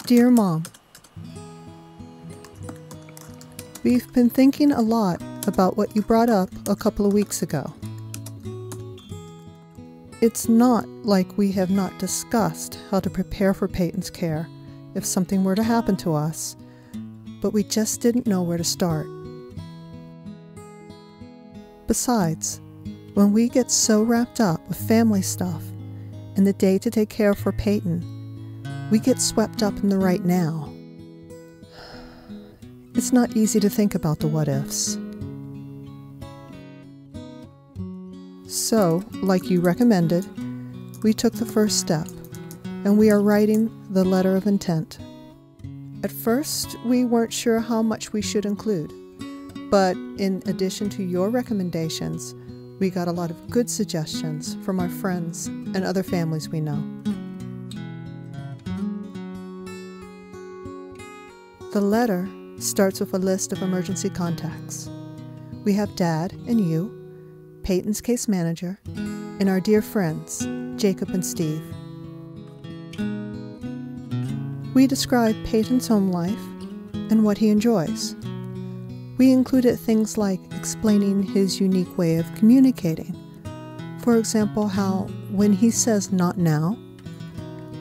Dear Mom, we've been thinking a lot about what you brought up a couple of weeks ago. It's not like we have not discussed how to prepare for Peyton's care if something were to happen to us, but we just didn't know where to start. Besides, when we get so wrapped up with family stuff and the day to take care for Peyton, we get swept up in the right now. It's not easy to think about the what-ifs. So, like you recommended, we took the first step, and we are writing the letter of intent. At first, we weren't sure how much we should include, but in addition to your recommendations, we got a lot of good suggestions from our friends and other families we know. The letter starts with a list of emergency contacts. We have Dad and you, Peyton's case manager, and our dear friends, Jacob and Steve. We describe Peyton's home life and what he enjoys. We included things like explaining his unique way of communicating. For example, how when he says "not now,"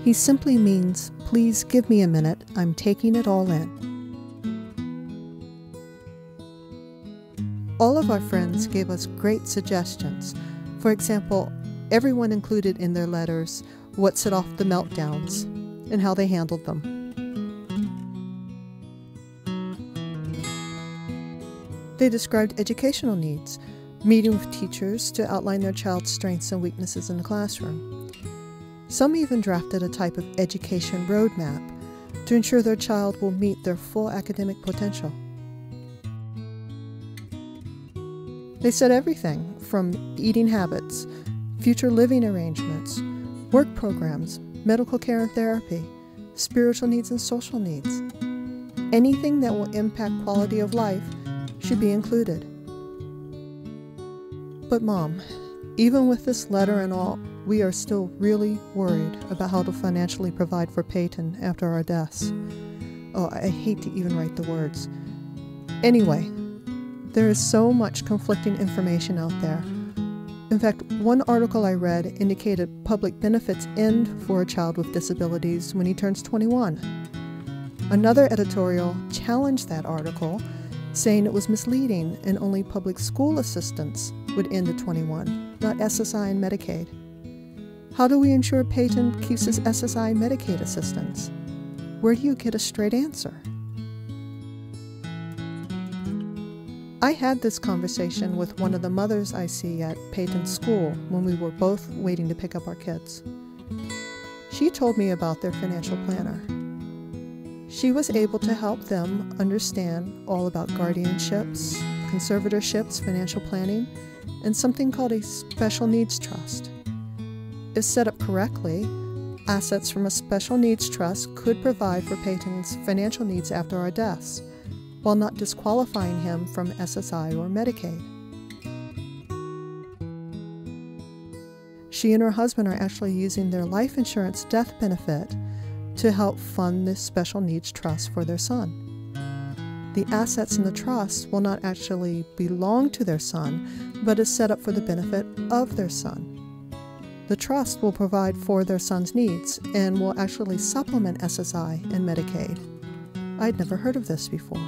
he simply means, "Please give me a minute, I'm taking it all in." All of our friends gave us great suggestions. For example, everyone included in their letters what set off the meltdowns and how they handled them. They described educational needs, meeting with teachers to outline their child's strengths and weaknesses in the classroom. Some even drafted a type of education roadmap to ensure their child will meet their full academic potential. They said everything from eating habits, future living arrangements, work programs, medical care and therapy, spiritual needs and social needs. Anything that will impact quality of life should be included. But Mom, even with this letter and all, we are still really worried about how to financially provide for Peyton after our deaths. Oh, I hate to even write the words. Anyway, there is so much conflicting information out there. In fact, one article I read indicated public benefits end for a child with disabilities when he turns 21. Another editorial challenged that article, saying it was misleading and only public school assistance would end at 21, not SSI and Medicaid. How do we ensure Peyton keeps his SSI and Medicaid assistance? Where do you get a straight answer? I had this conversation with one of the mothers I see at Peyton's school when we were both waiting to pick up our kids. She told me about their financial planner. She was able to help them understand all about guardianships, conservatorships, financial planning, and something called a special needs trust. If set up correctly, assets from a special needs trust could provide for Peyton's financial needs after our deaths, while not disqualifying him from SSI or Medicaid. She and her husband are actually using their life insurance death benefit to help fund this special needs trust for their son. The assets in the trust will not actually belong to their son, but is set up for the benefit of their son. The trust will provide for their son's needs and will actually supplement SSI and Medicaid. I'd never heard of this before.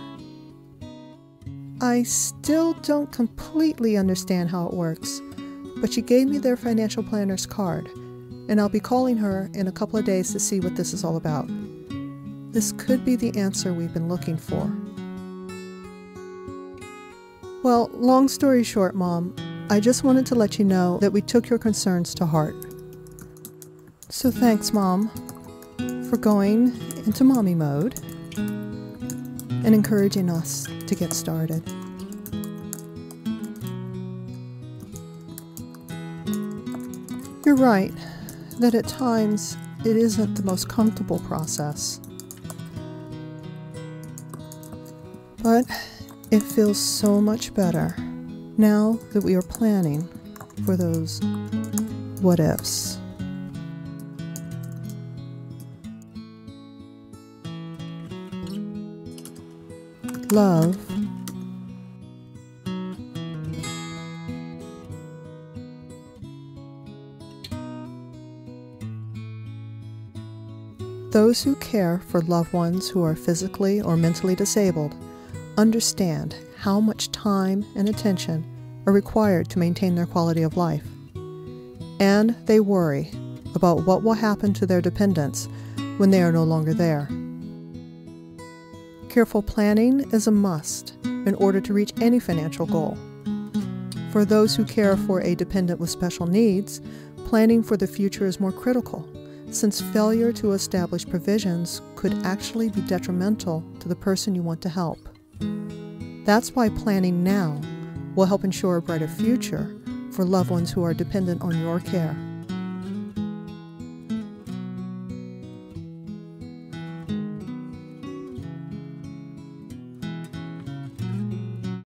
I still don't completely understand how it works, but she gave me their financial planner's card, and I'll be calling her in a couple of days to see what this is all about. This could be the answer we've been looking for. Well, long story short, Mom, I just wanted to let you know that we took your concerns to heart. So thanks, Mom, for going into mommy mode and encouraging us to get started. You're right that at times it isn't the most comfortable process, but it feels so much better now that we are planning for those what-ifs. love, those who care for loved ones who are physically or mentally disabled understand how much time and attention are required to maintain their quality of life. And they worry about what will happen to their dependents when they are no longer there. Careful planning is a must in order to reach any financial goal. For those who care for a dependent with special needs, planning for the future is more critical, since failure to establish provisions could actually be detrimental to the person you want to help. That's why planning now will help ensure a brighter future for loved ones who are dependent on your care.